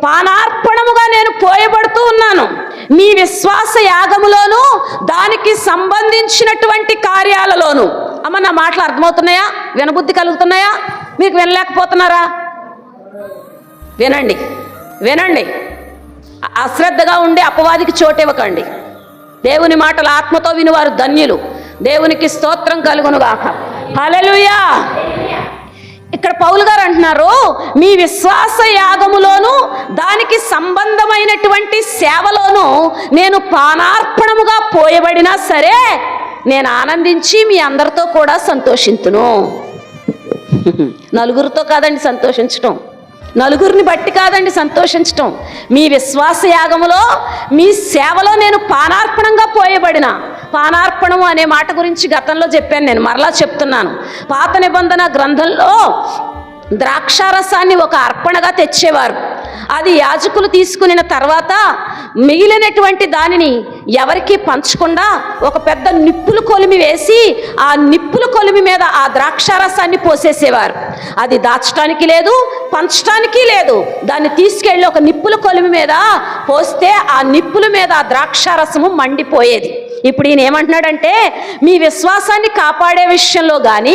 పానార్పణముగా నేను పోయబడుతూ ఉన్నాను. మీ విశ్వాస యాగములోను దానికి సంబంధించినటువంటి కార్యాలలోను. అమ్మ, నా మాటలు అర్థమవుతున్నాయా? వినబుద్ధి కలుగుతున్నాయా? మీకు వినలేకపోతున్నారా? వినండి, వినండి. అశ్రద్ధగా ఉండే అపవాదికి చోటివ్వకండి. దేవుని మాటలు ఆత్మతో వినువారు ధన్యులు. దేవునికి స్తోత్రం కలుగునుగాక. హల్లెలూయా. ఇక్కడ పౌలు గారు అంటున్నారు, మీ విశ్వాస యాగములోను దానికి సంబంధమైనటువంటి సేవలోను నేను పానార్పణముగా పోయబడినా సరే నేను ఆనందించి మీ అందరితో కూడా సంతోషింతును. నలుగురితో కాదండి సంతోషించటం, నలుగురిని బట్టి కాదండి సంతోషించటం. మీ విశ్వాస యాగములో మీ సేవలో నేను పానార్పణంగా పోయబడిన. పానార్పణము అనే మాట గురించి గతంలో చెప్పాను, నేను మరలా చెప్తున్నాను. పాత నిబంధన గ్రంథంలో ద్రాక్షారసాన్ని ఒక అర్పణగా తెచ్చేవారు. అది యాజకులు తీసుకున్న తర్వాత మిగిలినటువంటి దానిని ఎవరికి పంచకుండా ఒక పెద్ద నిప్పుల కొలిమి వేసి ఆ నిప్పుల కొలిమి మీద ఆ ద్రాక్షారసాన్ని పోసేసేవారు. అది దాచడానికి లేదు, పంచడానికి లేదు. దాన్ని తీసుకెళ్ళి ఒక నిప్పుల కొలిమి మీద పోస్తే ఆ నిప్పుల మీద ఆ ద్రాక్షారసము మండిపోయేది. ఇప్పుడు ఈయన ఏమంటున్నాడంటే, మీ విశ్వాసాన్ని కాపాడే విషయంలో కానీ,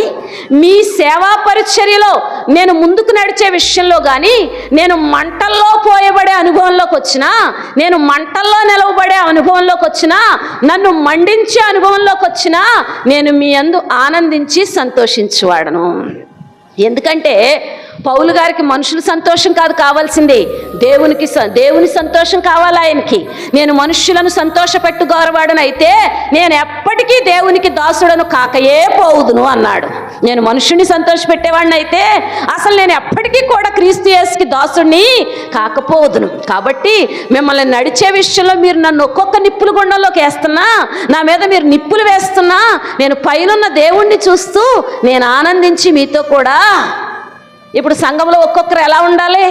మీ సేవా పరిచర్యలో నేను ముందుకు నడిచే విషయంలో కానీ, నేను మంటల్లో పోయబడే అనుభవంలోకి వచ్చినా, నేను మంటల్లో నిలవబడే అనుభవంలోకి వచ్చినా, నన్ను మండించే అనుభవంలోకి వచ్చినా నేను మీ యందు ఆనందించి సంతోషించువాడను. ఎందుకంటే పౌలు గారికి మనుషుల సంతోషం కాదు కావాల్సింది, దేవుని సంతోషం కావాలి ఆయనకి. నేను మనుష్యులను సంతోషపెట్టుగోరవాడనైతే నేను ఎప్పటికీ దేవునికి దాసుడను కాకయే పోవుదును అన్నాడు. నేను మనుష్యుని సంతోషపెట్టేవాడిని అయితే అసలు నేను ఎప్పటికీ కూడా క్రీస్తు యేసుకి దాసుడిని కాకపోదును. కాబట్టి మిమ్మల్ని నడిచే విషయంలో మీరు నన్ను ఒక్కొక్క నిప్పుల గుండంలోకి వేస్తున్నా, నా మీద మీరు నిప్పులు వేస్తున్నా, నేను పైనున్న దేవుణ్ణి చూస్తూ నేను ఆనందించి మీతో కూడా. ఇప్పుడు సంఘంలో ఒక్కొక్కరు ఎలా ఉండాలి?